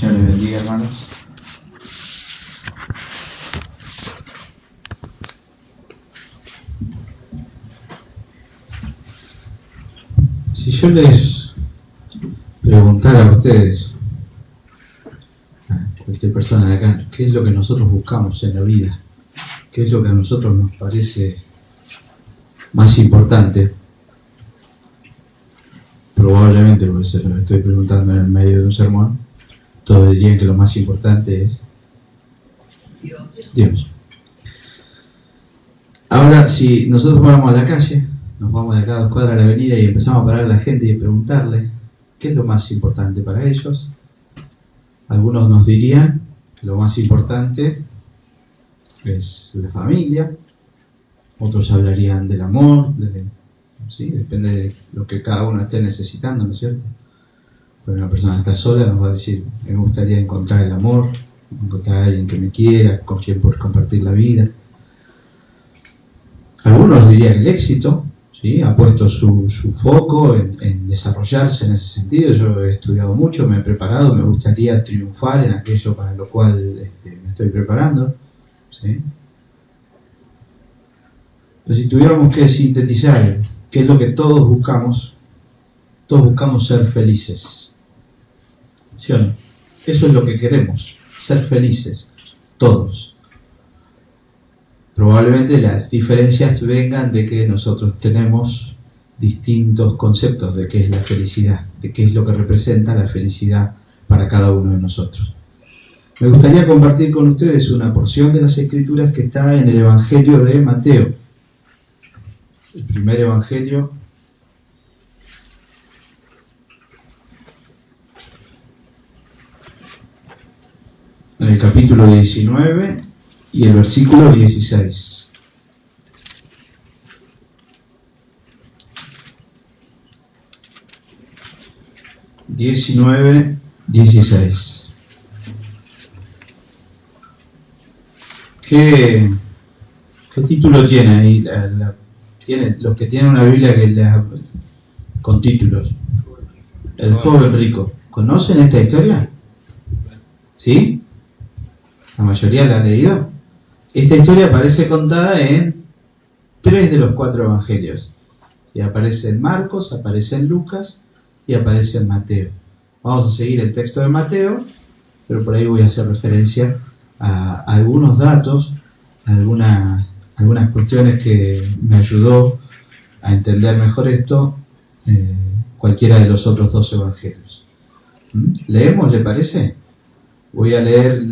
Señor les bendiga, hermanos. Si yo les preguntara a ustedes, a cualquier persona de acá, ¿qué es lo que nosotros buscamos en la vida? ¿Qué es lo que a nosotros nos parece más importante? Probablemente, porque se lo estoy preguntando en el medio de un sermón, todos dirían que lo más importante es Dios. Ahora, si nosotros vamos a la calle, nos vamos de acá a 2 cuadras a la avenida y empezamos a parar a la gente y preguntarle qué es lo más importante para ellos, algunos nos dirían que lo más importante es la familia, otros hablarían del amor, ¿sí? Depende de lo que cada uno esté necesitando, ¿no es cierto? Pero una persona que está sola nos va a decir, me gustaría encontrar el amor, encontrar a alguien que me quiera, con quien poder compartir la vida. Algunos dirían el éxito, ¿sí? Ha puesto su foco en desarrollarse en ese sentido. Yo he estudiado mucho, me he preparado, me gustaría triunfar en aquello para lo cual me estoy preparando, ¿sí? Pero si tuviéramos que sintetizar qué es lo que todos buscamos ser felices. ¿Sí o no? Eso es lo que queremos, ser felices, todos. Probablemente las diferencias vengan de que nosotros tenemos distintos conceptos de qué es la felicidad, de qué es lo que representa la felicidad para cada uno de nosotros. Me gustaría compartir con ustedes una porción de las Escrituras que está en el Evangelio de Mateo. El primer Evangelio, en el capítulo 19 y el versículo 16. (19, 16). ¿Qué título tiene ahí? Tiene, los que tienen una Biblia con títulos. El joven rico. ¿Conocen esta historia? ¿Sí? La mayoría la ha leído. Esta historia aparece contada en 3 de los 4 evangelios. Y aparece en Marcos, aparece en Lucas y aparece en Mateo. Vamos a seguir el texto de Mateo, pero por ahí voy a hacer referencia a algunos datos, a algunas cuestiones que me ayudó a entender mejor esto, cualquiera de los otros 2 evangelios. ¿Leemos, le parece? Voy a leer.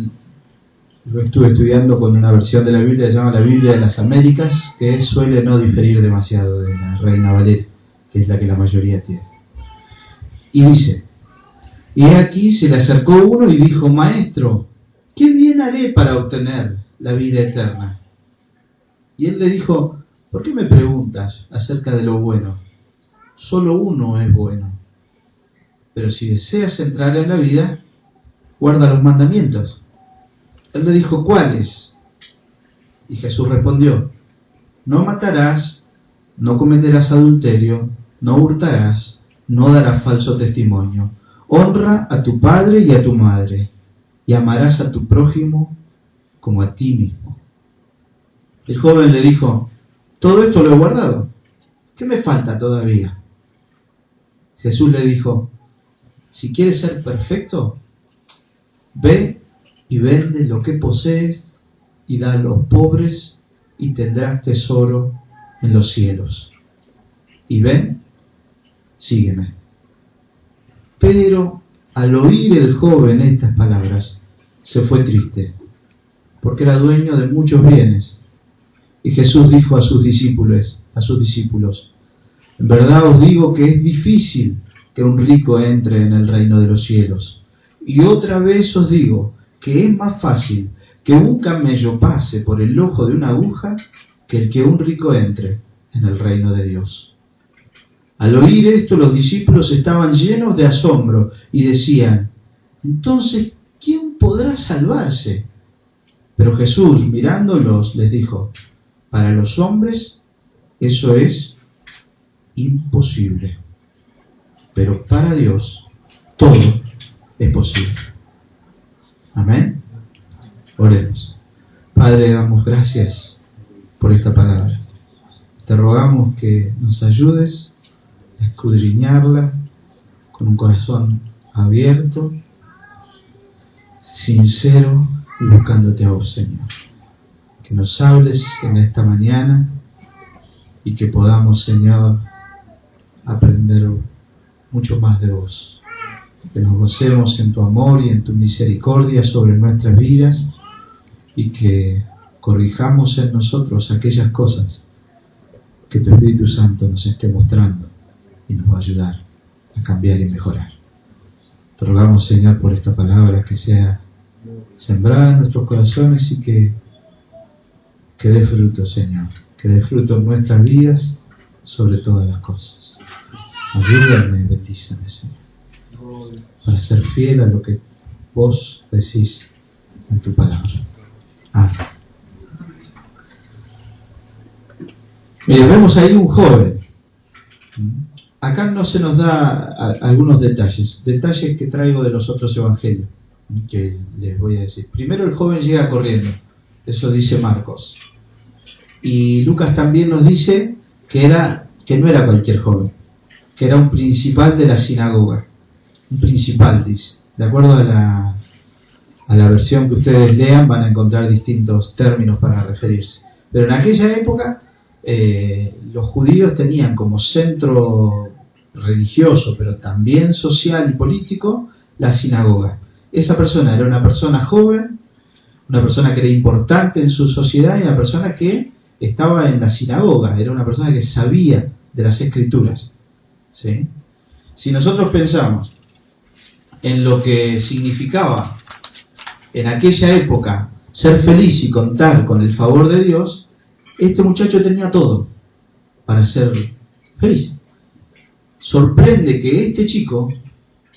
Yo estuve estudiando con una versión de la Biblia que se llama la Biblia de las Américas, que suele no diferir demasiado de la Reina Valera, que es la que la mayoría tiene. Y dice, y aquí se le acercó uno y dijo, Maestro, ¿qué bien haré para obtener la vida eterna? Y él le dijo, ¿por qué me preguntas acerca de lo bueno? Solo uno es bueno. Pero si deseas entrar en la vida, guarda los mandamientos. Él le dijo, ¿cuáles? Y Jesús respondió, no matarás, no cometerás adulterio, no hurtarás, no darás falso testimonio, honra a tu padre y a tu madre, y amarás a tu prójimo como a ti mismo. El joven le dijo, todo esto lo he guardado, ¿qué me falta todavía? Jesús le dijo, si quieres ser perfecto, ve y vende lo que posees y da a los pobres y tendrás tesoro en los cielos. Y ven, sígueme. Pero al oír el joven estas palabras, se fue triste, porque era dueño de muchos bienes. Y Jesús dijo a sus discípulos, en verdad os digo que es difícil que un rico entre en el reino de los cielos. Y otra vez os digo que es más fácil que un camello pase por el ojo de una aguja que el que un rico entre en el reino de Dios. Al oír esto, los discípulos estaban llenos de asombro y decían, entonces, ¿quién podrá salvarse? Pero Jesús, mirándolos, les dijo, para los hombres eso es imposible, pero para Dios todo es posible. Amén. Oremos. Padre, damos gracias por esta palabra. Te rogamos que nos ayudes a escudriñarla con un corazón abierto, sincero y buscándote a vos, Señor. Que nos hables en esta mañana y que podamos, Señor, aprender mucho más de vos. Que nos gocemos en tu amor y en tu misericordia sobre nuestras vidas y que corrijamos en nosotros aquellas cosas que tu Espíritu Santo nos esté mostrando y nos va a ayudar a cambiar y mejorar. Te rogamos, Señor, por esta palabra que sea sembrada en nuestros corazones y que dé fruto, Señor, que dé fruto en nuestras vidas sobre todas las cosas. Ayúdame y bendíceme, Señor, para ser fiel a lo que vos decís en tu palabra. Amén. Mire, vemos ahí un joven. Acá no se nos da algunos detalles que traigo de los otros evangelios, que les voy a decir. Primero, el joven llega corriendo, eso dice Marcos. Y Lucas también nos dice que no era cualquier joven, que era un principal de la sinagoga. Un principal, dice. De acuerdo a la versión que ustedes lean, van a encontrar distintos términos para referirse. Pero en aquella época, los judíos tenían como centro religioso, pero también social y político, la sinagoga. Esa persona era una persona joven, una persona que era importante en su sociedad y una persona que estaba en la sinagoga, era una persona que sabía de las escrituras. ¿Sí? Si nosotros pensamos en lo que significaba en aquella época ser feliz y contar con el favor de Dios, este muchacho tenía todo para ser feliz. Sorprende que este chico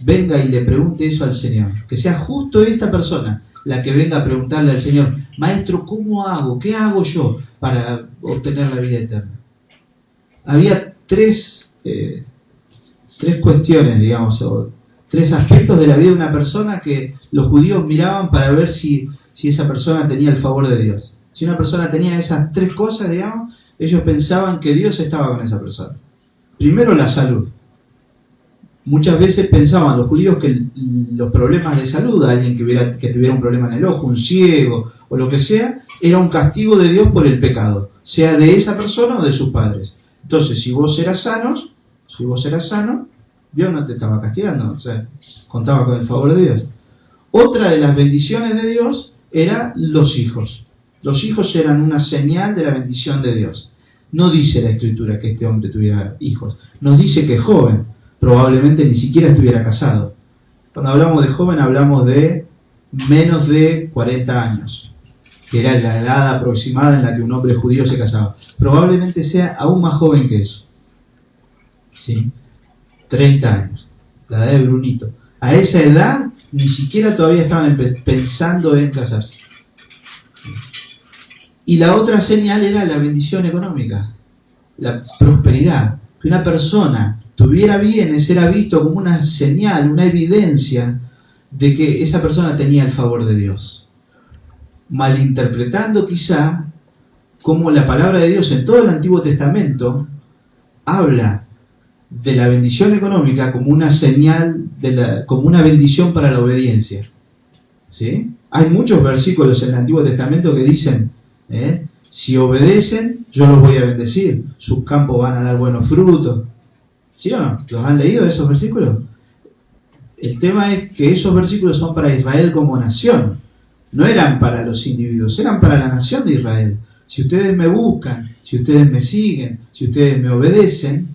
venga y le pregunte eso al Señor, que sea justo esta persona la que venga a preguntarle al Señor: Maestro, ¿cómo hago? ¿Qué hago yo para obtener la vida eterna? Había tres cuestiones, digamos, o tres aspectos de la vida de una persona que los judíos miraban para ver si esa persona tenía el favor de Dios. Si una persona tenía esas tres cosas, digamos, ellos pensaban que Dios estaba con esa persona. Primero, la salud. Muchas veces pensaban los judíos que los problemas de salud, alguien que tuviera un problema en el ojo, un ciego o lo que sea, era un castigo de Dios por el pecado, sea de esa persona o de sus padres. Entonces, si vos eras sano, Dios no te estaba castigando, o sea, contaba con el favor de Dios. Otra de las bendiciones de Dios eran los hijos. Los hijos eran una señal de la bendición de Dios. No dice la Escritura que este hombre tuviera hijos, nos dice que joven, probablemente ni siquiera estuviera casado. Cuando hablamos de joven hablamos de menos de 40 años, que era la edad aproximada en la que un hombre judío se casaba. Probablemente sea aún más joven que eso. ¿Sí? 30 años, la edad de Brunito. A esa edad ni siquiera todavía estaban pensando en casarse. Y la otra señal era la bendición económica, la prosperidad. Que una persona tuviera bienes era visto como una señal, una evidencia de que esa persona tenía el favor de Dios. Malinterpretando quizá como la palabra de Dios en todo el Antiguo Testamento habla de la bendición económica como una señal, como una bendición para la obediencia. ¿Sí? Hay muchos versículos en el Antiguo Testamento que dicen, si obedecen, yo los voy a bendecir, sus campos van a dar buenos frutos. ¿Sí o no? ¿Los han leído esos versículos? El tema es que esos versículos son para Israel como nación, no eran para los individuos, eran para la nación de Israel. Si ustedes me buscan, si ustedes me siguen, si ustedes me obedecen,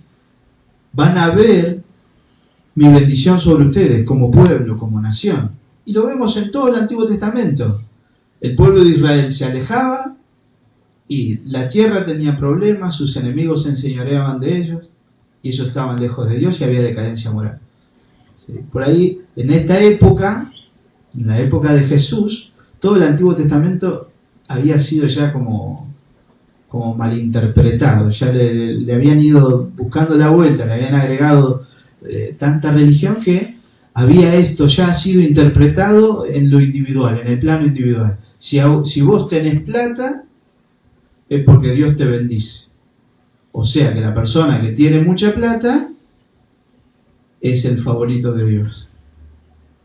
van a ver mi bendición sobre ustedes como pueblo, como nación. Y lo vemos en todo el Antiguo Testamento. El pueblo de Israel se alejaba y la tierra tenía problemas, sus enemigos se enseñoreaban de ellos y ellos estaban lejos de Dios y había decadencia moral. ¿Sí? Por ahí, en esta época, en la época de Jesús, todo el Antiguo Testamento había sido ya como malinterpretado, ya le habían ido buscando la vuelta, le habían agregado tanta religión que había esto ya sido interpretado en lo individual, en el plano individual. Si vos tenés plata, es porque Dios te bendice. O sea que la persona que tiene mucha plata es el favorito de Dios,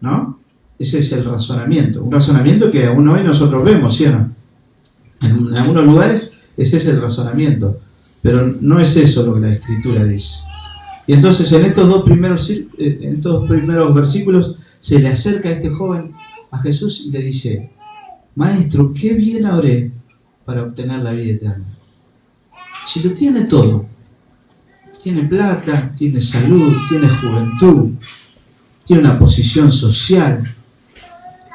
¿no? Ese es el razonamiento. Un razonamiento que aún hoy nosotros vemos, ¿sí o no? En algunos lugares ese es el razonamiento, pero no es eso lo que la Escritura dice. Y entonces en estos dos primeros versículos se le acerca a este joven a Jesús y le dice: Maestro, qué bien oré para obtener la vida eterna. Si lo tiene todo, tiene plata, tiene salud, tiene juventud, tiene una posición social,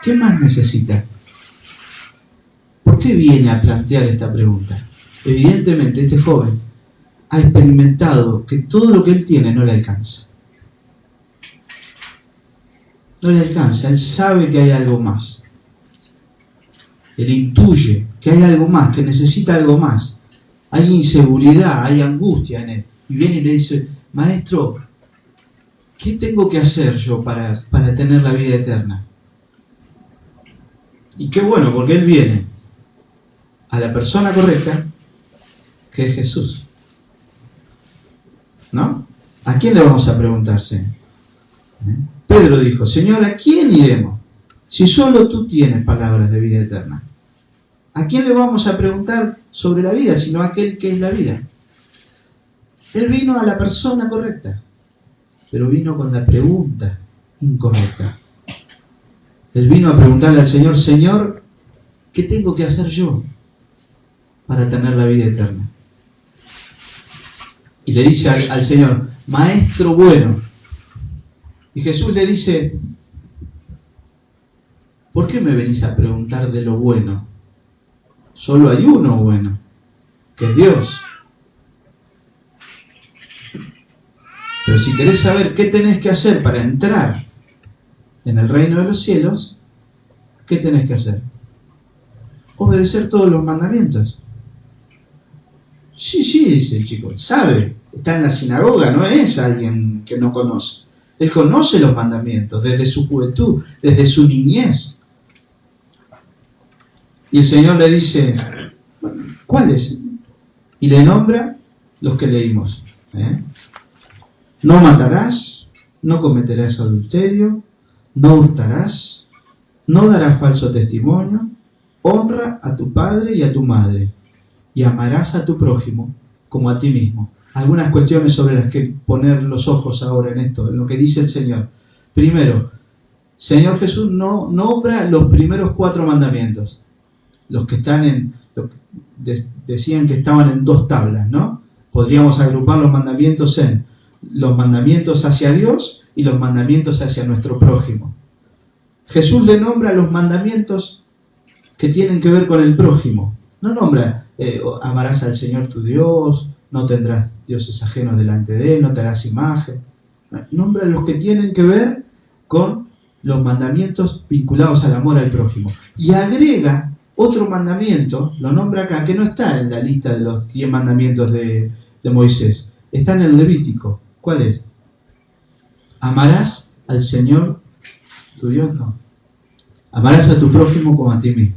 ¿qué más necesita? ¿Por qué viene a plantear esta pregunta? Evidentemente este joven ha experimentado que todo lo que él tiene no le alcanza. No le alcanza, él sabe que hay algo más. Él intuye que hay algo más, que necesita algo más. Hay inseguridad, hay angustia en él. Y viene y le dice: Maestro, ¿qué tengo que hacer yo para tener la vida eterna? Y qué bueno, porque él viene a la persona correcta, que es Jesús. ¿No? ¿A quién le vamos a preguntarse? Pedro dijo: Señor, ¿a quién iremos? Si solo tú tienes palabras de vida eterna. ¿A quién le vamos a preguntar sobre la vida, sino a aquel que es la vida? Él vino a la persona correcta, pero vino con la pregunta incorrecta. Él vino a preguntarle al Señor: Señor, ¿qué tengo que hacer yo para tener la vida eterna? Y le dice al Señor: Maestro bueno. Y Jesús le dice: ¿por qué me venís a preguntar de lo bueno? Solo hay uno bueno, que es Dios. Pero si querés saber qué tenés que hacer para entrar en el reino de los cielos, ¿qué tenés que hacer? Obedecer todos los mandamientos. Sí, dice el chico, sabe, está en la sinagoga, no es alguien que no conoce. Él conoce los mandamientos desde su juventud, desde su niñez. Y el Señor le dice: ¿cuáles? Y le nombra los que leímos. No matarás, no cometerás adulterio, no hurtarás, no darás falso testimonio, honra a tu padre y a tu madre, y amarás a tu prójimo como a ti mismo. Algunas cuestiones sobre las que poner los ojos ahora en esto, en lo que dice el Señor. Primero, Señor Jesús no nombra los primeros 4 mandamientos. Los que están decían que estaban en 2 tablas, ¿no? Podríamos agrupar los mandamientos en los mandamientos hacia Dios y los mandamientos hacia nuestro prójimo. Jesús le nombra los mandamientos que tienen que ver con el prójimo. No nombra: amarás al Señor tu Dios, no tendrás dioses ajenos delante de Él, no te harás imagen. Nombra los que tienen que ver con los mandamientos vinculados al amor al prójimo. Y agrega otro mandamiento, lo nombra acá, que no está en la lista de los 10 mandamientos de Moisés. Está en el Levítico. ¿Cuál es? Amarás al Señor tu Dios, no. Amarás a tu prójimo como a ti mismo.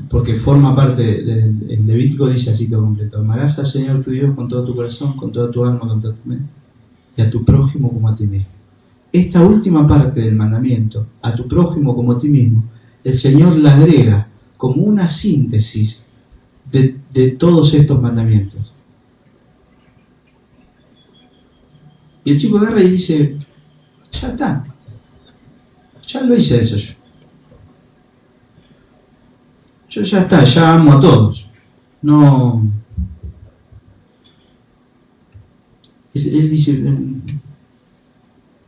Porque forma parte del Levítico, dice así todo completo: amarás al Señor tu Dios con todo tu corazón, con toda tu alma, con toda tu mente, y a tu prójimo como a ti mismo. Esta última parte del mandamiento, a tu prójimo como a ti mismo, el Señor la agrega como una síntesis de todos estos mandamientos. Y el chico agarra y dice: ya está, ya lo hice eso yo. Yo ya está, ya amo a todos. No. Él dice: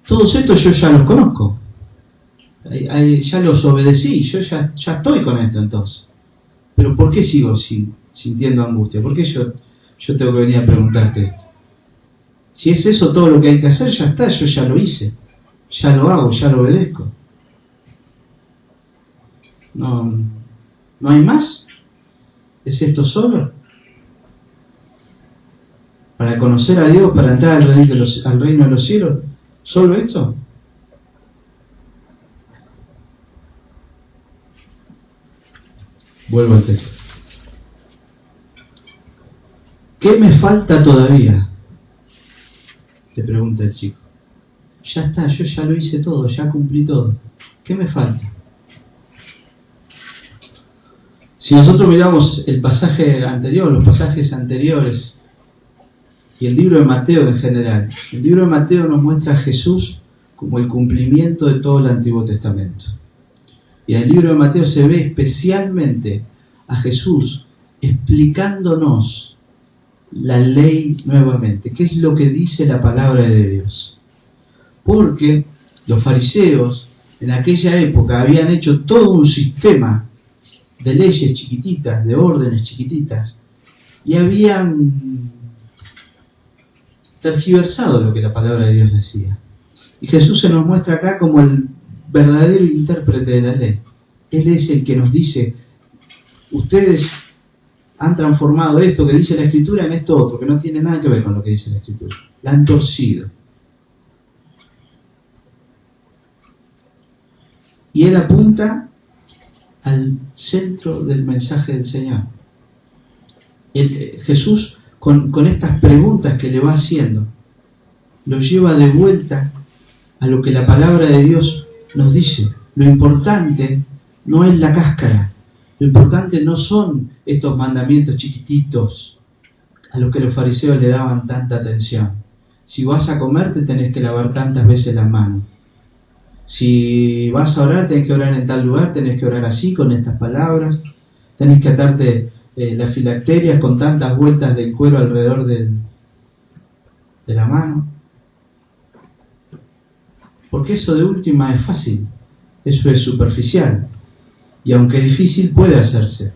todos estos yo ya los conozco. Ya los obedecí, yo ya estoy con esto entonces. Pero ¿por qué sigo sintiendo angustia? ¿Por qué yo tengo que venir a preguntarte esto? Si es eso todo lo que hay que hacer, ya está, yo ya lo hice. Ya lo hago, ya lo obedezco. ¿No hay más? ¿Es esto solo? para conocer a Dios, para entrar al reino de los cielos. ¿Solo esto? Vuelvo al texto. ¿Qué me falta todavía?, le pregunta el chico. Ya está, yo ya lo hice todo, ya cumplí todo. ¿Qué me falta? Si nosotros miramos el pasaje anterior, los pasajes anteriores, y el libro de Mateo en general, el libro de Mateo nos muestra a Jesús como el cumplimiento de todo el Antiguo Testamento. Y en el libro de Mateo se ve especialmente a Jesús explicándonos la ley nuevamente. ¿Qué es lo que dice la palabra de Dios? Porque los fariseos en aquella época habían hecho todo un sistema de leyes chiquititas, de órdenes chiquititas, y habían tergiversado lo que la palabra de Dios decía. Y Jesús se nos muestra acá como el verdadero intérprete de la ley. Él es el que nos dice: ustedes han transformado esto que dice la Escritura en esto otro, que no tiene nada que ver con lo que dice la Escritura. La han torcido. Y Él apunta al centro del mensaje del Señor. Jesús, con estas preguntas que le va haciendo, lo lleva de vuelta a lo que la palabra de Dios nos dice. Lo importante no es la cáscara. Lo importante no son estos mandamientos chiquititos a los que los fariseos le daban tanta atención. Si vas a comer, te tenés que lavar tantas veces las manos. Si vas a orar, tenés que orar en tal lugar, tenés que orar así, con estas palabras. Tenés que atarte las filacterias con tantas vueltas del cuero alrededor de la mano. Porque eso de última es fácil. Eso es superficial. Y aunque es difícil, puede hacerse.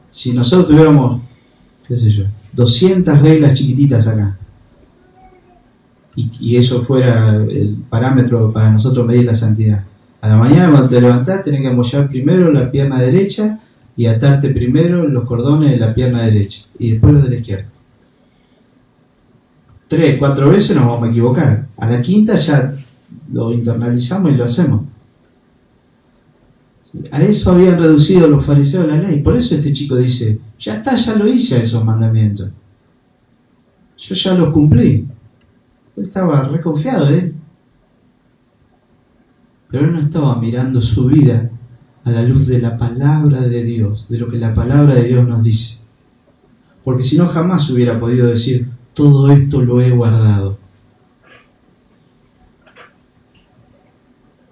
Si nosotros tuviéramos, 200 reglas chiquititas acá, y eso fuera el parámetro para nosotros medir la santidad. A la mañana cuando te levantás tenés que apoyar primero la pierna derecha y atarte primero los cordones de la pierna derecha y después los de la izquierda. 3, 4 veces nos vamos a equivocar. A la quinta ya lo internalizamos y lo hacemos. A eso habían reducido los fariseos la ley. Por eso este chico dice: ya está, ya lo hice a esos mandamientos. Yo ya los cumplí. Él estaba reconfiado de él. Pero él no estaba mirando su vida a la luz de la palabra de Dios, de lo que la palabra de Dios nos dice. Porque si no, jamás hubiera podido decir: todo esto lo he guardado.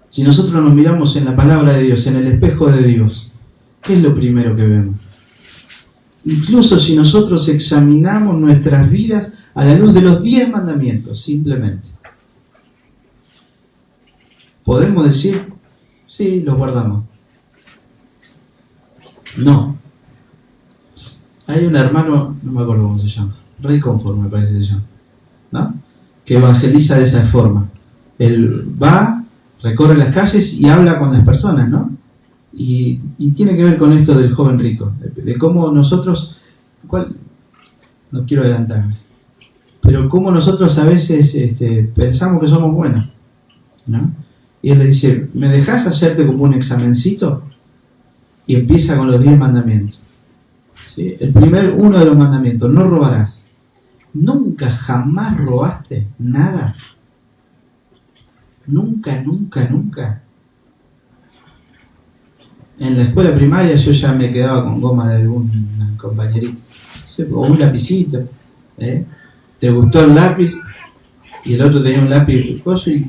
Si nosotros nos miramos en la palabra de Dios, en el espejo de Dios, ¿qué es lo primero que vemos? Incluso si nosotros examinamos nuestras vidas a la luz de los 10 mandamientos, simplemente, ¿podemos decir: sí, los guardamos? No. Hay un hermano, no me acuerdo cómo se llama, Ray Comfort me parece que se llama, ¿no?, que evangeliza de esa forma. Él va, recorre las calles y habla con las personas, ¿no? Y tiene que ver con esto del joven rico, de cómo nosotros, no quiero adelantarme, pero cómo nosotros a veces pensamos que somos buenos, ¿no? Y él le dice: ¿me dejás hacerte como un examencito? Y empieza con los 10 mandamientos. ¿Sí? Uno de los mandamientos: no robarás. ¿Nunca, jamás robaste nada? Nunca, nunca, nunca. En la escuela primaria yo ya me quedaba con goma de algún compañerito, ¿sí?, o un lapicito, ¿te gustó el lápiz? Y el otro tenía un lápiz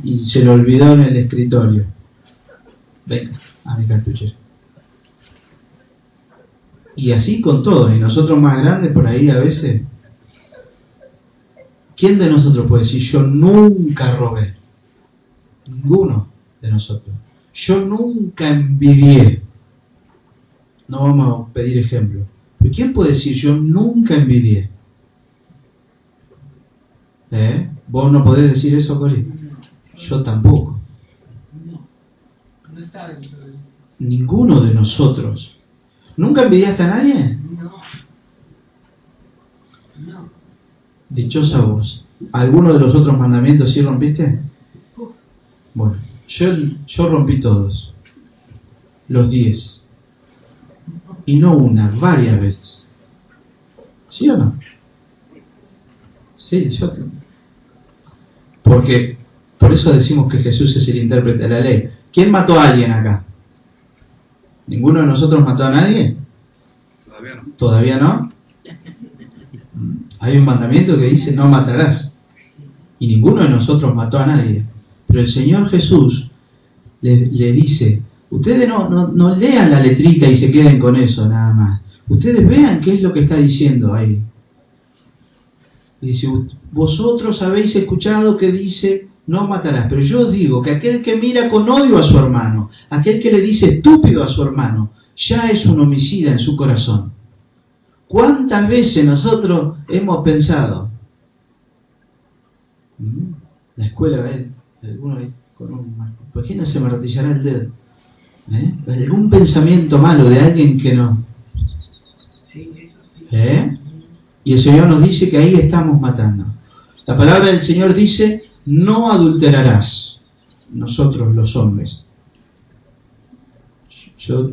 y se lo olvidó en el escritorio. Venga, a mi cartuchera. Y así con todo. Y nosotros más grandes por ahí a veces. ¿Quién de nosotros puede decir: yo nunca robé? Ninguno de nosotros. Yo nunca envidié. No vamos a pedir ejemplo. ¿Pero quién puede decir: yo nunca envidié? ¿Vos no podés decir eso, Cori? Yo tampoco. Ninguno de nosotros. ¿Nunca envidiaste a nadie? Dichosa vos. ¿Alguno de los otros mandamientos sí rompiste? Bueno, yo rompí todos. Los 10. Y no una, varias veces. ¿Sí o no? Sí, porque por eso decimos que Jesús es el intérprete de la ley. ¿Quién mató a alguien acá? ¿Ninguno de nosotros mató a nadie? Todavía no. ¿Todavía no? Hay un mandamiento que dice no matarás. Y ninguno de nosotros mató a nadie. Pero el Señor Jesús le dice, ustedes no lean la letrita y se queden con eso nada más. Ustedes vean qué es lo que está diciendo ahí. Y dice, vosotros habéis escuchado que dice, no matarás. Pero yo os digo que aquel que mira con odio a su hermano, aquel que le dice estúpido a su hermano, ya es un homicida en su corazón. ¿Cuántas veces nosotros hemos pensado? La escuela, alguno con ¿por qué no se martillará el dedo? ¿Algún pensamiento malo de alguien que no? Sí, eso sí. Y el Señor nos dice que ahí estamos matando. La palabra del Señor dice, no adulterarás. Nosotros los hombres. Yo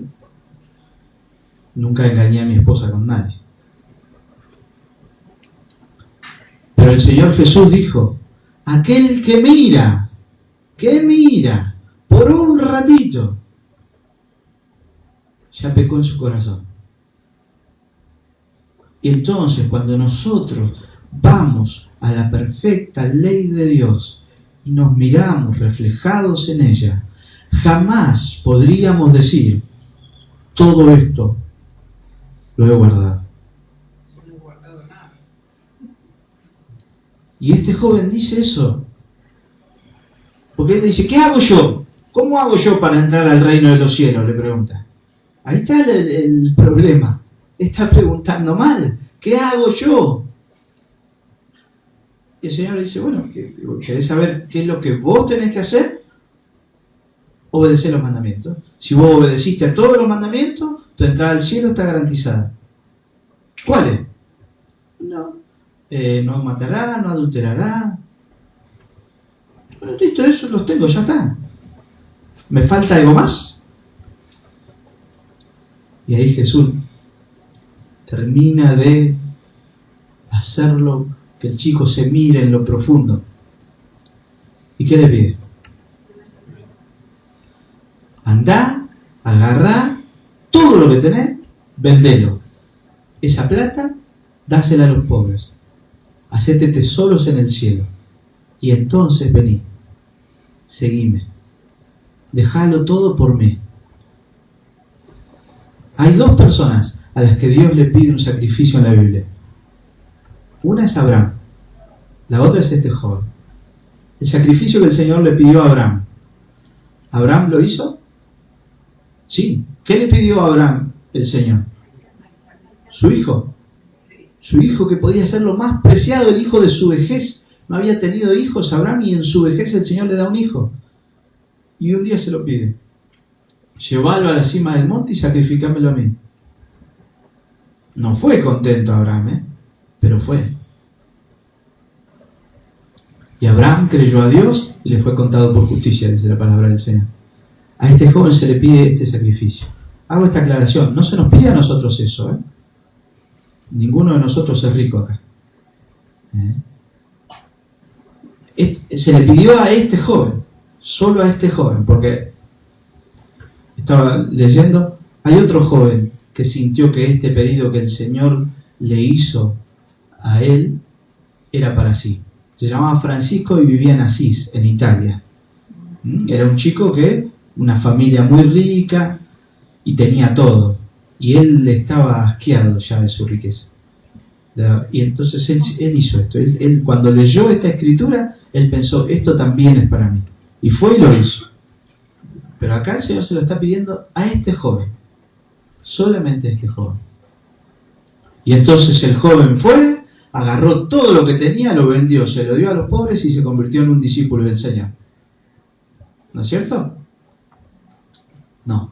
nunca engañé a mi esposa con nadie. Pero el Señor Jesús dijo, aquel que mira por un ratito, ya pecó en su corazón. Y entonces cuando nosotros vamos a la perfecta ley de Dios y nos miramos reflejados en ella, jamás podríamos decir, todo esto lo he guardado. No he guardado nada. Y este joven dice eso. Porque él dice, ¿qué hago yo? ¿Cómo hago yo para entrar al reino de los cielos? Le pregunta. Ahí está el problema. Está preguntando mal. ¿Qué hago yo? Y el Señor le dice, bueno, ¿querés saber qué es lo que vos tenés que hacer? Obedecer los mandamientos. Si vos obedeciste a todos los mandamientos, tu entrada al cielo está garantizada. ¿Cuáles? No matará, no adulterará. Bueno, listo, eso los tengo, ya está. ¿Me falta algo más? Y ahí Jesús termina de hacerlo, que el chico se mire en lo profundo. ¿Y qué le pide? Andá, agarrá todo lo que tenés, vendelo. Esa plata, dásela a los pobres. Hacete tesoros en el cielo. Y entonces vení, seguime. Dejalo todo por mí. Hay dos personas a las que Dios le pide un sacrificio en la Biblia. Una es Abraham, la otra es este joven. El sacrificio que el Señor le pidió a Abraham. ¿Abraham lo hizo? Sí. ¿Qué le pidió a Abraham el Señor? Su hijo. Su hijo que podía ser lo más preciado, el hijo de su vejez. No había tenido hijos Abraham y en su vejez el Señor le da un hijo. Y un día se lo pide. Llevalo a la cima del monte y sacrificámelo a mí. No fue contento Abraham, pero fue. Y Abraham creyó a Dios y le fue contado por justicia, dice la palabra del Señor. A este joven se le pide este sacrificio. Hago esta aclaración, no se nos pide a nosotros eso, Ninguno de nosotros es rico acá. Se le pidió a este joven, solo a este joven, porque estaba leyendo, hay otro joven que sintió que este pedido que el Señor le hizo a él era para sí. Se llamaba Francisco y vivía en Asís, en Italia. Era un chico que, una familia muy rica y tenía todo. Y él estaba asqueado ya de su riqueza. Y entonces él hizo esto. Él cuando leyó esta escritura, él pensó, esto también es para mí. Y fue y lo hizo. Pero acá el Señor se lo está pidiendo a este joven. Solamente a este joven. Y entonces el joven fue, agarró todo lo que tenía, lo vendió, se lo dio a los pobres y se convirtió en un discípulo del Señor. ¿No es cierto? No.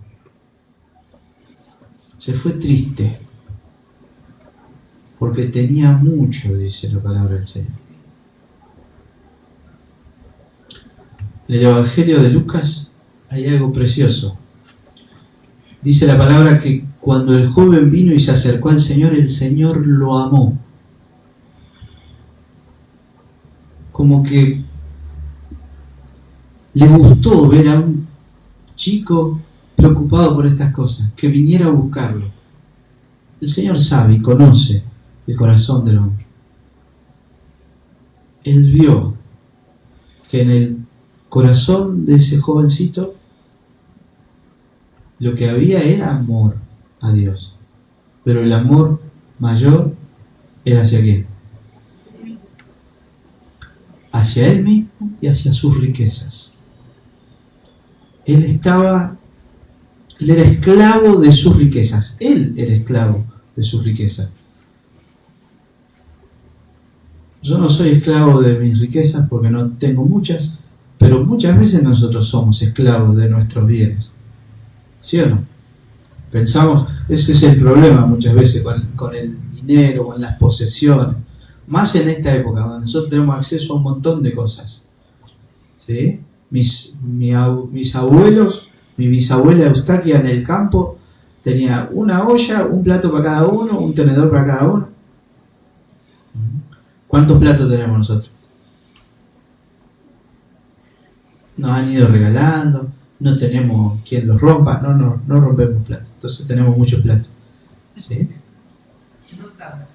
Se fue triste. porque tenía mucho, dice la palabra del Señor. En el Evangelio de Lucas hay algo precioso. Dice la palabra que cuando el joven vino y se acercó al Señor, el Señor lo amó. Como que le gustó ver a un chico preocupado por estas cosas, que viniera a buscarlo. El Señor sabe y conoce el corazón del hombre. Él vio que en el corazón de ese jovencito lo que había era amor a Dios, pero el amor mayor era hacia quién? Hacia él mismo y hacia sus riquezas. Él era esclavo de sus riquezas. Él era esclavo de sus riquezas. Yo no soy esclavo de mis riquezas porque no tengo muchas, pero muchas veces nosotros somos esclavos de nuestros bienes. ¿Sí o no? Pensamos, ese es el problema muchas veces con el dinero, con las posesiones. Más en esta época, donde nosotros tenemos acceso a un montón de cosas. ¿Sí? Mis abuelos, mi bisabuela Eustaquia en el campo tenía una olla, un plato para cada uno, un tenedor para cada uno. ¿Cuántos platos tenemos nosotros? Nos han ido regalando, no tenemos quien los rompa, no rompemos platos, entonces tenemos muchos platos. ¿Sí? No tanto.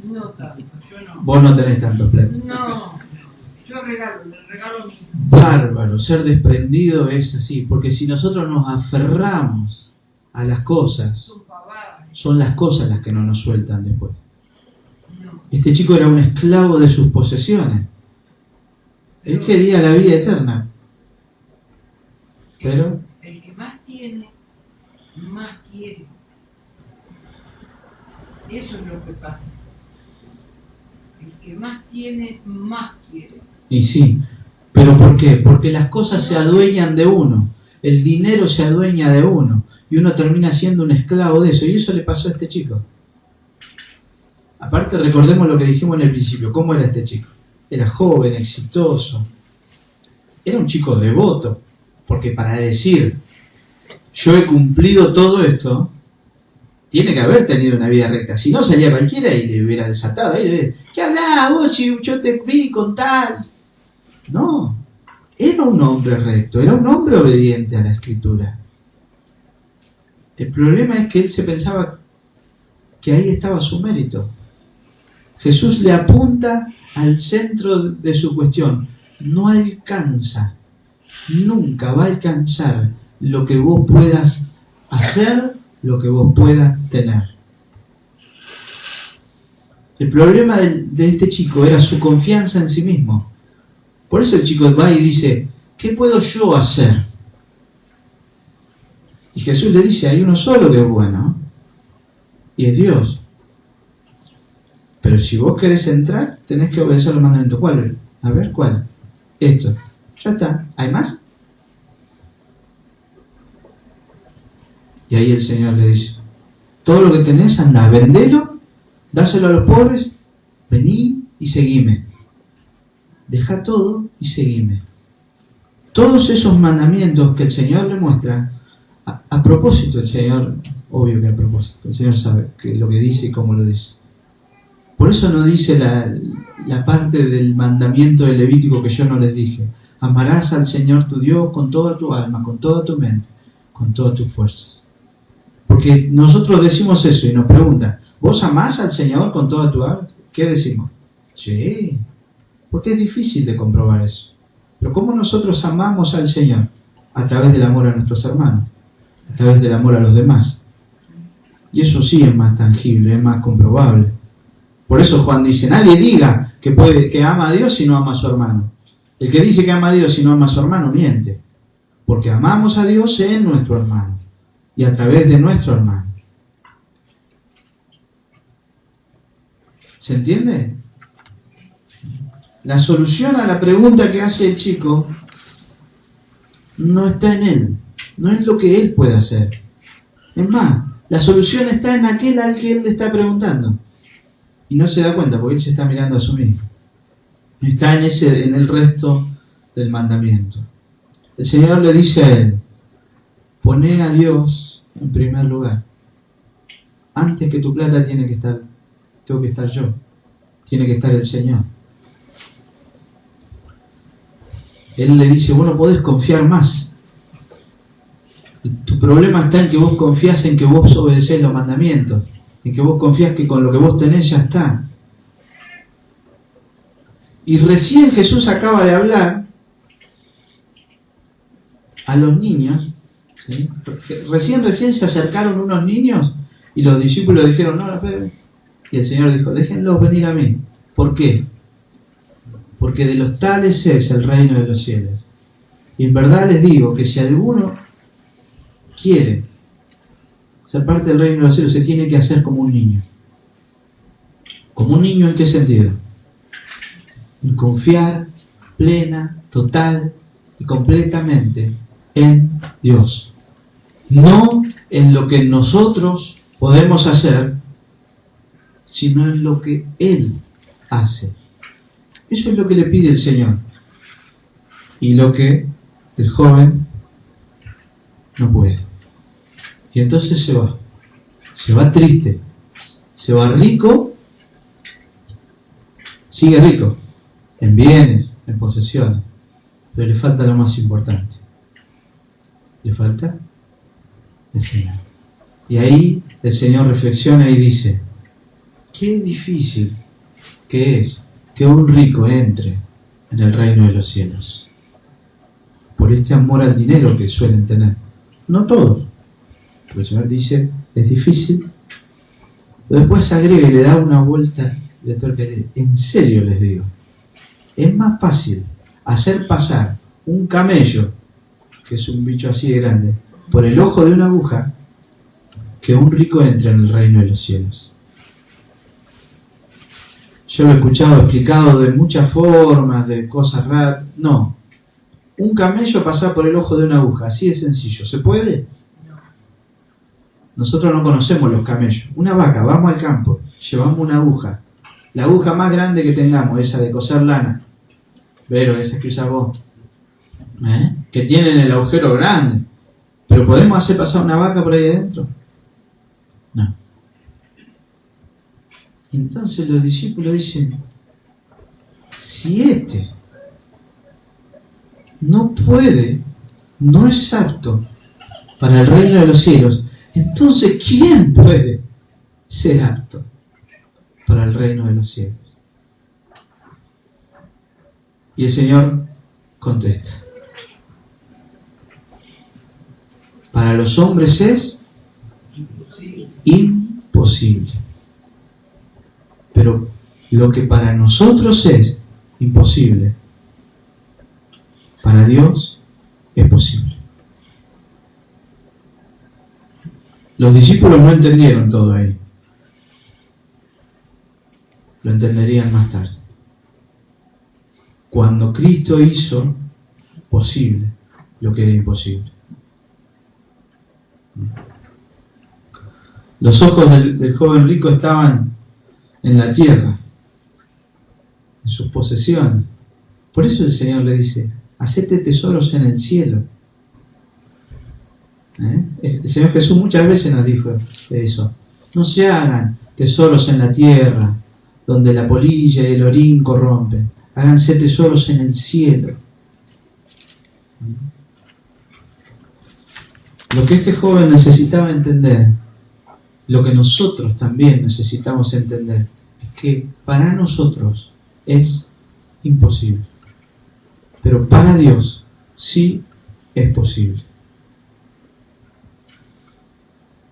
No tanto, yo no. Vos no tenés tantos platos. No, yo le regalo a mi hijo. Bárbaro, ser desprendido es así, porque si nosotros nos aferramos a las cosas, son las cosas las que no nos sueltan después. Este chico era un esclavo de sus posesiones. Él quería la vida eterna. Pero el que más tiene, más quiere. Eso es lo que pasa. El que más tiene, más quiere. Y sí, pero ¿por qué? Porque las cosas se adueñan de uno. El dinero se adueña de uno. Y uno termina siendo un esclavo de eso. Y eso le pasó a este chico. Aparte, recordemos lo que dijimos en el principio. ¿Cómo era este chico? Era joven, exitoso. Era un chico devoto. Porque para decir, yo he cumplido todo esto, tiene que haber tenido una vida recta. Si no, salía cualquiera y le hubiera desatado. ¿Qué hablás vos si yo te vi con tal? No. Era un hombre recto. Era un hombre obediente a la Escritura. El problema es que él se pensaba que ahí estaba su mérito. Jesús le apunta al centro de su cuestión. No alcanza, nunca va a alcanzar lo que vos puedas hacer, lo que vos puedas tener. El problema de este chico era su confianza en sí mismo. Por eso el chico va y dice, ¿qué puedo yo hacer? Y Jesús le dice, hay uno solo que es bueno, y es Dios. Pero si vos querés entrar, tenés que obedecer los mandamientos. ¿Cuál? A ver, ¿cuál? Esto. Ya está. ¿Hay más? Y ahí el Señor le dice, todo lo que tenés, anda, vendelo, dáselo a los pobres, vení y seguime. Deja todo y seguime. Todos esos mandamientos que el Señor le muestra, a propósito, el Señor, obvio que a propósito, el Señor sabe que lo que dice y cómo lo dice. Por eso no dice la parte del mandamiento del Levítico que yo no les dije. Amarás al Señor tu Dios con toda tu alma, con toda tu mente, con todas tus fuerzas. Porque nosotros decimos eso y nos preguntan, ¿vos amás al Señor con toda tu alma? ¿Qué decimos? Sí, porque es difícil de comprobar eso. Pero ¿cómo nosotros amamos al Señor? A través del amor a nuestros hermanos, a través del amor a los demás. Y eso sí es más tangible, es más comprobable. Por eso Juan dice, nadie diga que ama a Dios si no ama a su hermano. El que dice que ama a Dios si no ama a su hermano, miente. Porque amamos a Dios en nuestro hermano y a través de nuestro hermano. ¿Se entiende? La solución a la pregunta que hace el chico no está en él, no es lo que él puede hacer. Es más, la solución está en aquel al que él le está preguntando. Y no se da cuenta porque él se está mirando a su mismo. Está en el resto del mandamiento. El Señor le dice a él: poné a Dios en primer lugar. Antes que tu plata tengo que estar yo. Tiene que estar el Señor. Él le dice: vos no podés confiar más. Tu problema está en que vos confías en que vos obedecés los mandamientos, en que vos confías que con lo que vos tenés ya está. Y recién Jesús acaba de hablar a los niños, ¿sí? Recién se acercaron unos niños y los discípulos dijeron: no, y el Señor dijo: déjenlos venir a mí. ¿Por qué? Porque de los tales es el reino de los cielos. Y en verdad les digo que si alguno quiere ser parte del reino de los cielos, se tiene que hacer como un niño. ¿Como un niño en qué sentido? En confiar plena, total y completamente en Dios. No en lo que nosotros podemos hacer, sino en lo que Él hace. Eso es lo que le pide el Señor. Y lo que el joven no puede. Y entonces se va. Se va triste. Se va rico. Sigue rico. En bienes, en posesiones. Pero le falta lo más importante. Le falta el Señor. Y ahí el Señor reflexiona y dice: qué difícil que es que un rico entre en el reino de los cielos. Por este amor al dinero que suelen tener. No todos. Porque el Señor dice: es difícil. Pero después agrega y le da una vuelta de tuerca. En serio les digo, es más fácil hacer pasar un camello, que es un bicho así de grande, por el ojo de una aguja, que un rico entre en el reino de los cielos. Yo lo he escuchado explicado de muchas formas, de cosas raras. No. Un camello pasar por el ojo de una aguja, así de sencillo. ¿Se puede? Nosotros no conocemos los camellos. Una vaca, vamos al campo, llevamos una aguja. La aguja más grande que tengamos, esa de coser lana. Pero esa que usas vos. Que tienen el agujero grande. ¿Pero podemos hacer pasar una vaca por ahí adentro? No. Entonces los discípulos dicen: si este no puede, no es apto para el reino de los cielos, entonces ¿quién puede ser apto para el reino de los cielos? Y el Señor contesta: para los hombres es imposible. Pero lo que para nosotros es imposible, para Dios es posible. Los discípulos no entendieron todo ahí. Lo entenderían más tarde. Cuando Cristo hizo posible lo que era imposible. Los ojos del joven rico estaban en la tierra, en sus posesiones. Por eso el Señor le dice: hacete tesoros en el cielo. El Señor Jesús muchas veces nos dijo eso: no se hagan tesoros en la tierra, donde la polilla y el orín corrompen. Háganse tesoros en el cielo. Lo que este joven necesitaba entender, lo que nosotros también necesitamos entender, es que para nosotros es imposible. Pero para Dios sí es posible.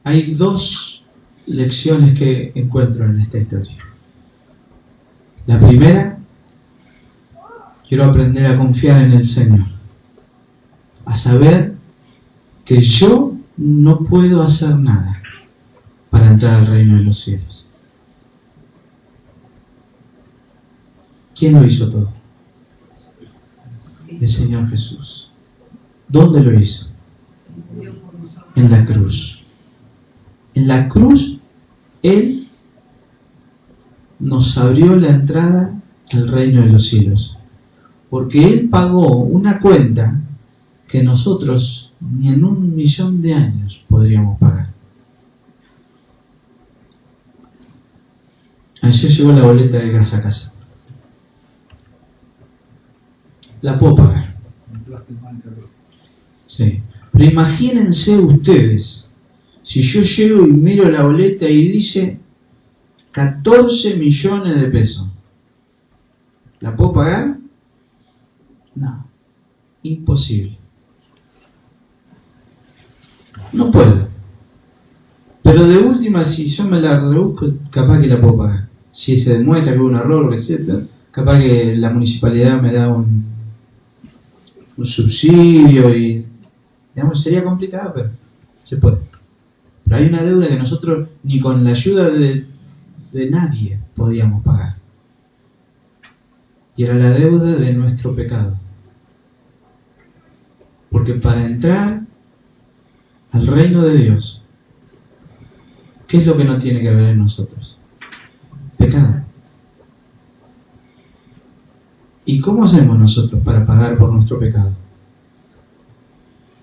Hay dos lecciones que encuentro en esta historia. La primera, quiero aprender a confiar en el Señor. A saber que yo no puedo hacer nada para entrar al reino de los cielos. ¿Quién lo hizo todo? El Señor Jesús. ¿Dónde lo hizo? En la cruz. En la cruz, Él nos abrió la entrada al reino de los cielos. Porque Él pagó una cuenta que nosotros ni en 1.000.000 de años podríamos pagar. Ayer llegó la boleta de gas a casa. La puedo pagar. Sí. Pero imagínense ustedes, si yo llego y miro la boleta y dice 14 millones de pesos. ¿La puedo pagar? No. Imposible. No puedo. Pero de última, si yo me la rebusco, capaz que la puedo pagar. Si se demuestra que hubo un error, etc., capaz que la municipalidad me da un subsidio y, digamos, sería complicado, pero se puede. Pero hay una deuda que nosotros ni con la ayuda de nadie podíamos pagar. Y era la deuda de nuestro pecado. Porque para entrar al reino de Dios, ¿qué es lo que no tiene que haber en nosotros? Pecado. ¿Y cómo hacemos nosotros para pagar por nuestro pecado?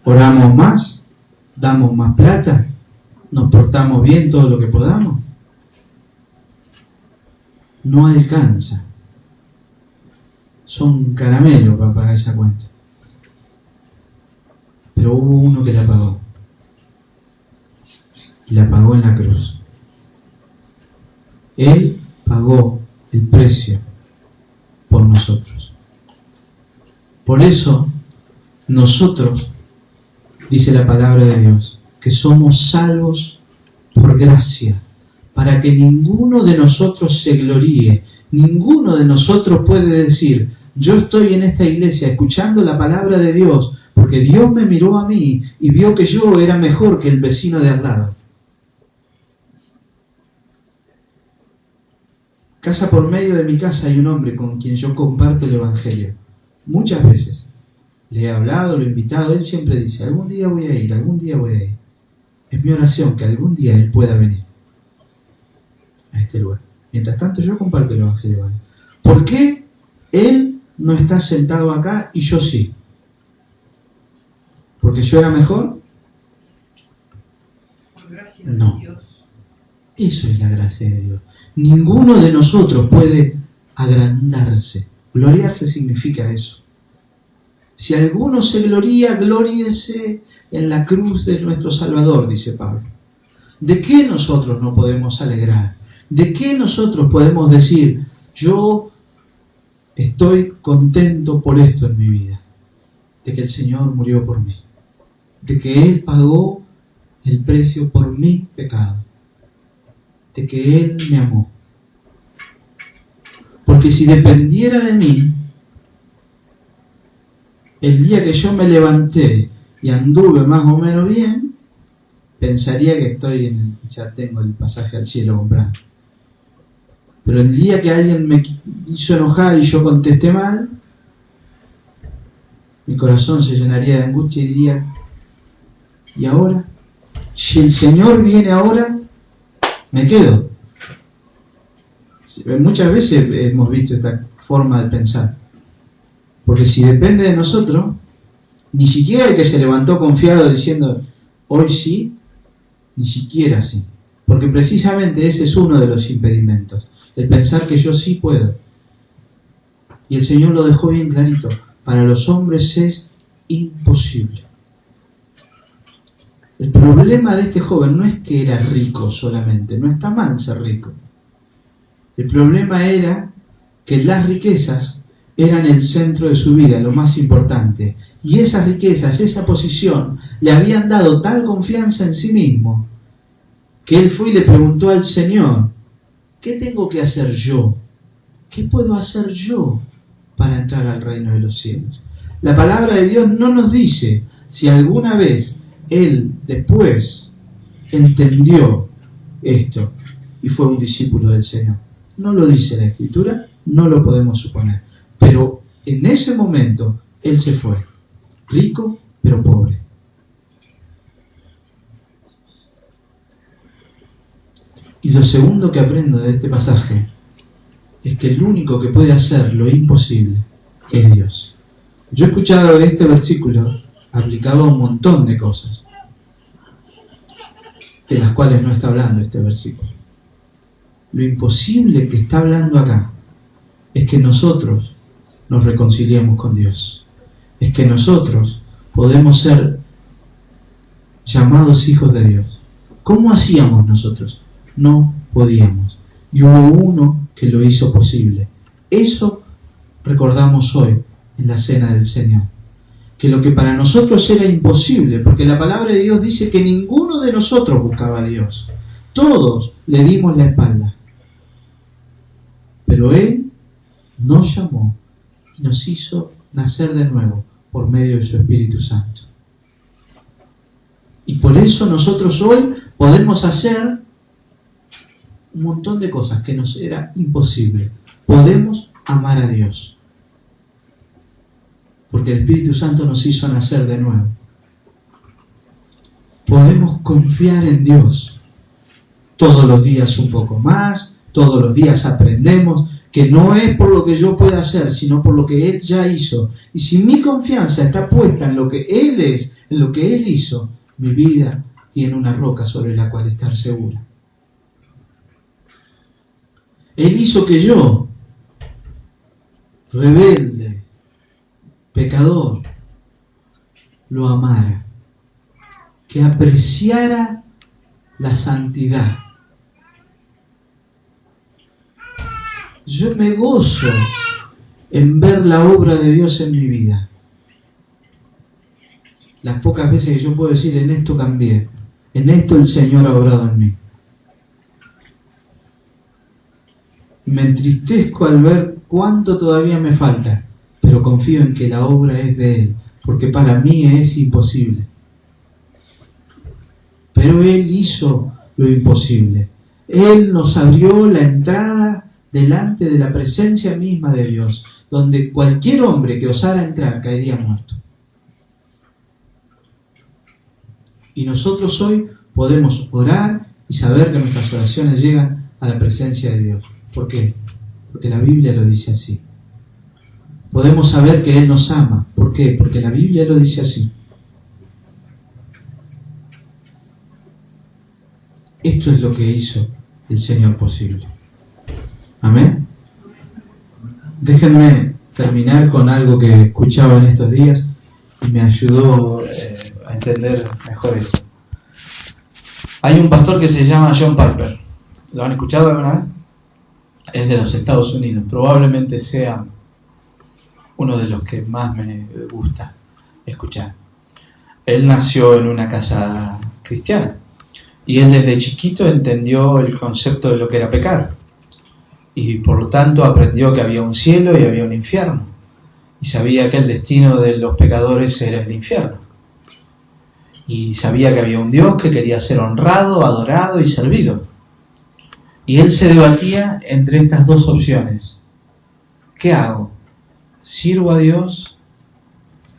¿Oramos más? ¿Damos más plata? ¿Nos portamos bien todo lo que podamos? No alcanza. Son caramelos para pagar esa cuenta. Pero hubo uno que la pagó. Y la pagó en la cruz. Él pagó el precio por nosotros. Por eso, nosotros, dice la palabra de Dios, que somos salvos por gracia, para que ninguno de nosotros se gloríe. Ninguno de nosotros puede decir, yo estoy en esta iglesia escuchando la palabra de Dios, porque Dios me miró a mí y vio que yo era mejor que el vecino de al lado. Casa por medio de mi casa hay un hombre con quien yo comparto el Evangelio. Muchas veces le he hablado, lo he invitado, él siempre dice, algún día voy a ir, algún día voy a ir. Es mi oración que algún día él pueda venir a este lugar. Mientras tanto yo comparto el Evangelio. ¿Por qué él no está sentado acá y yo sí? ¿Porque yo era mejor? Por gracia No. de Dios. Eso es la gracia de Dios. Ninguno de nosotros puede agrandarse. Gloriarse significa eso. Si alguno se gloría, glóriese en la cruz de nuestro Salvador, dice Pablo. ¿De qué nosotros no podemos alegrar? ¿De qué nosotros podemos decir, yo estoy contento por esto en mi vida? De que el Señor murió por mí. De que Él pagó el precio por mi pecado. De que Él me amó. Porque si dependiera de mí, el día que yo me levanté y anduve más o menos bien, pensaría que ya tengo el pasaje al cielo comprado. Pero el día que alguien me hizo enojar y yo contesté mal, mi corazón se llenaría de angustia y diría, ¿y ahora? Si el Señor viene ahora, me quedo. Muchas veces hemos visto esta forma de pensar. Porque si depende de nosotros, ni siquiera el que se levantó confiado diciendo, hoy sí, ni siquiera sí. Porque precisamente ese es uno de los impedimentos. El pensar que yo sí puedo. Y el Señor lo dejó bien clarito. Para los hombres es imposible. El problema de este joven no es que era rico solamente. No está mal ser rico. El problema era que las riquezas eran el centro de su vida, lo más importante. Y esas riquezas, esa posición, le habían dado tal confianza en sí mismo, que él fue y le preguntó al Señor, ¿qué tengo que hacer yo? ¿Qué puedo hacer yo para entrar al reino de los cielos? La palabra de Dios no nos dice si alguna vez él después entendió esto y fue un discípulo del Señor. No lo dice la Escritura, no lo podemos suponer. Pero en ese momento él se fue, rico pero pobre. Y lo segundo que aprendo de este pasaje es que el único que puede hacer lo imposible es Dios. Yo he escuchado este versículo aplicado a un montón de cosas, de las cuales no está hablando este versículo. Lo imposible que está hablando acá es que nosotros nos reconciliemos con Dios. Es que nosotros podemos ser llamados hijos de Dios. ¿Cómo hacíamos nosotros? No podíamos. Y hubo uno que lo hizo posible. Eso recordamos hoy en la cena del Señor. Que lo que para nosotros era imposible, porque la palabra de Dios dice que ninguno de nosotros buscaba a Dios. Todos le dimos la espalda. Pero Él nos llamó y nos hizo nacer de nuevo por medio de su Espíritu Santo. Y por eso nosotros hoy podemos hacer un montón de cosas que nos era imposible. Podemos amar a Dios. Porque el Espíritu Santo nos hizo nacer de nuevo. Podemos confiar en Dios. Todos los días un poco más, todos los días aprendemos que no es por lo que yo pueda hacer, sino por lo que Él ya hizo. Y si mi confianza está puesta en lo que Él es, en lo que Él hizo, mi vida tiene una roca sobre la cual estar segura. Él hizo que yo, rebelde, pecador, lo amara, que apreciara la santidad. Yo me gozo en ver la obra de Dios en mi vida. Las pocas veces que yo puedo decir, en esto cambié, en esto el Señor ha obrado en mí. Me entristezco al ver cuánto todavía me falta, pero confío en que la obra es de Él, porque para mí es imposible. Pero Él hizo lo imposible. Él nos abrió la entrada delante de la presencia misma de Dios, donde cualquier hombre que osara entrar caería muerto. Y nosotros hoy podemos orar y saber que nuestras oraciones llegan a la presencia de Dios. ¿Por qué? Porque la Biblia lo dice así. Podemos saber que Él nos ama. ¿Por qué? Porque la Biblia lo dice así. Esto es lo que hizo el Señor posible. Amén. Déjenme terminar con algo que escuchaba en estos días y me ayudó a entender mejor esto. Hay un pastor que se llama John Piper. ¿Lo han escuchado alguna vez? Es de los Estados Unidos. Probablemente sea uno de los que más me gusta escuchar. Él nació en una casa cristiana y él desde chiquito entendió el concepto de lo que era pecar. Y por lo tanto aprendió que había un cielo y había un infierno. Y sabía que el destino de los pecadores era el infierno. Y sabía que había un Dios que quería ser honrado, adorado y servido. Y él se debatía entre estas dos opciones. ¿Qué hago? ¿Sirvo a Dios?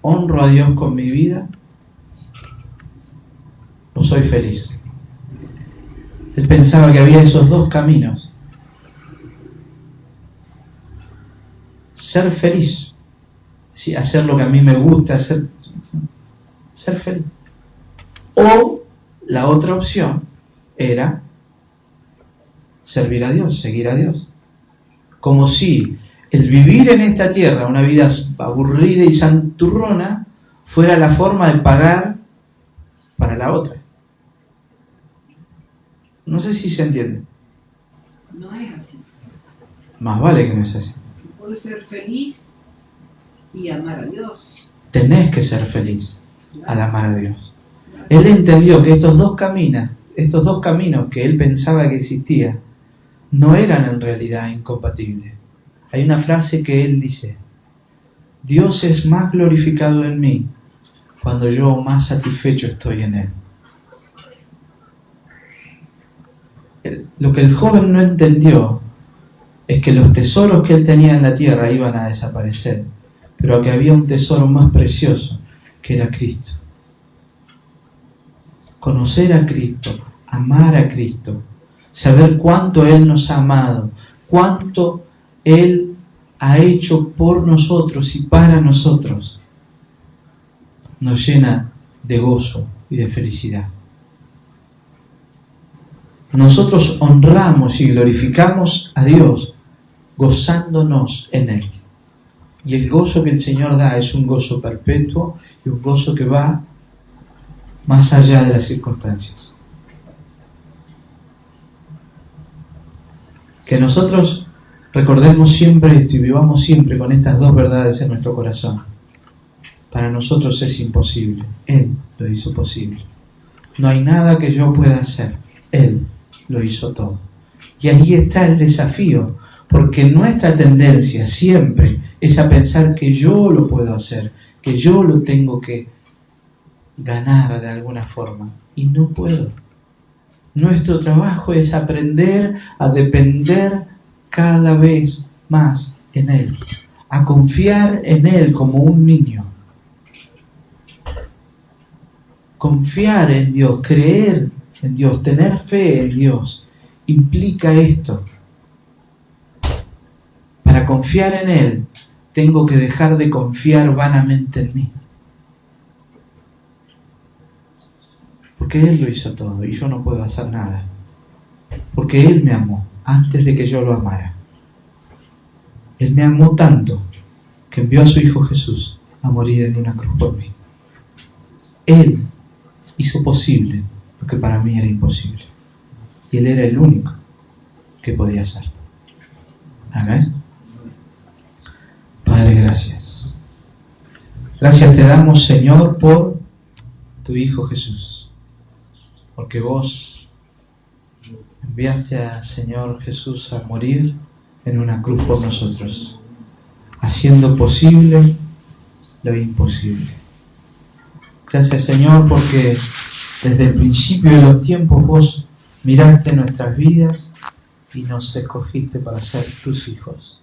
¿Honro a Dios con mi vida? ¿O soy feliz? Él pensaba que había esos dos caminos. Ser feliz, ¿sí? Hacer lo que a mí me gusta, ser feliz. O la otra opción era servir a Dios, seguir a Dios. Como si el vivir en esta tierra una vida aburrida y santurrona fuera la forma de pagar para la otra. No sé si se entiende. No es así. Más vale que no es así. Puedes ser feliz y amar a Dios. Tenés que ser feliz al amar a Dios. Él entendió que estos dos caminos que él pensaba que existían, no eran en realidad incompatibles. Hay una frase que él dice: Dios es más glorificado en mí cuando yo más satisfecho estoy en Él. Lo que el joven no entendió es que los tesoros que él tenía en la tierra iban a desaparecer, pero que había un tesoro más precioso, que era Cristo. Conocer a Cristo, amar a Cristo, saber cuánto Él nos ha amado, cuánto Él ha hecho por nosotros y para nosotros, nos llena de gozo y de felicidad. Nosotros honramos y glorificamos a Dios gozándonos en Él. Y el gozo que el Señor da es un gozo perpetuo y un gozo que va más allá de las circunstancias. Que nosotros recordemos siempre esto y vivamos siempre con estas dos verdades en nuestro corazón. Para nosotros es imposible. Él lo hizo posible. No hay nada que yo pueda hacer. Él lo hizo todo. Y ahí está el desafío, porque nuestra tendencia siempre es a pensar que yo lo puedo hacer, que yo lo tengo que ganar de alguna forma. Y no puedo. Nuestro trabajo es aprender a depender cada vez más en Él, a confiar en Él como un niño. Confiar en Dios, creer en Dios, tener fe en Dios, implica esto. Para confiar en Él, tengo que dejar de confiar vanamente en mí. Porque Él lo hizo todo y yo no puedo hacer nada. Porque Él me amó antes de que yo lo amara. Él me amó tanto que envió a su Hijo Jesús a morir en una cruz por mí. Él hizo posible lo que para mí era imposible. Y Él era el único que podía hacer. Amén. Padre, gracias. Gracias te damos, Señor, por tu Hijo Jesús. Porque vos enviaste a Señor Jesús a morir en una cruz por nosotros, haciendo posible lo imposible. Gracias, Señor, porque desde el principio de los tiempos vos miraste nuestras vidas y nos escogiste para ser tus hijos.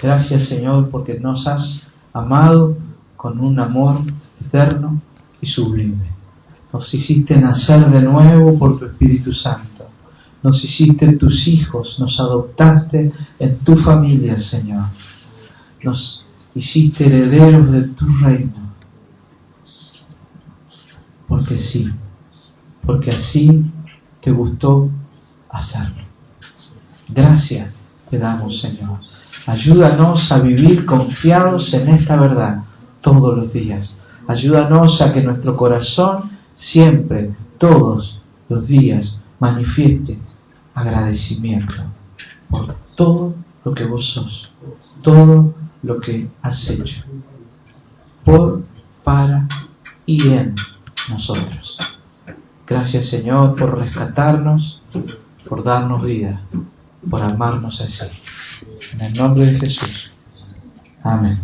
Gracias, Señor, porque nos has amado con un amor eterno y sublime. Nos hiciste nacer de nuevo por tu Espíritu Santo. Nos hiciste tus hijos, nos adoptaste en tu familia, Señor. Nos hiciste herederos de tu reino. Porque sí, porque así te gustó hacerlo. Gracias te damos, Señor. Ayúdanos a vivir confiados en esta verdad todos los días. Ayúdanos a que nuestro corazón siempre, todos los días, manifieste agradecimiento por todo lo que vos sos, todo lo que has hecho, por, para y en nosotros. Gracias, Señor, por rescatarnos, por darnos vida, por amarnos así. En el nombre de Jesús. Amén.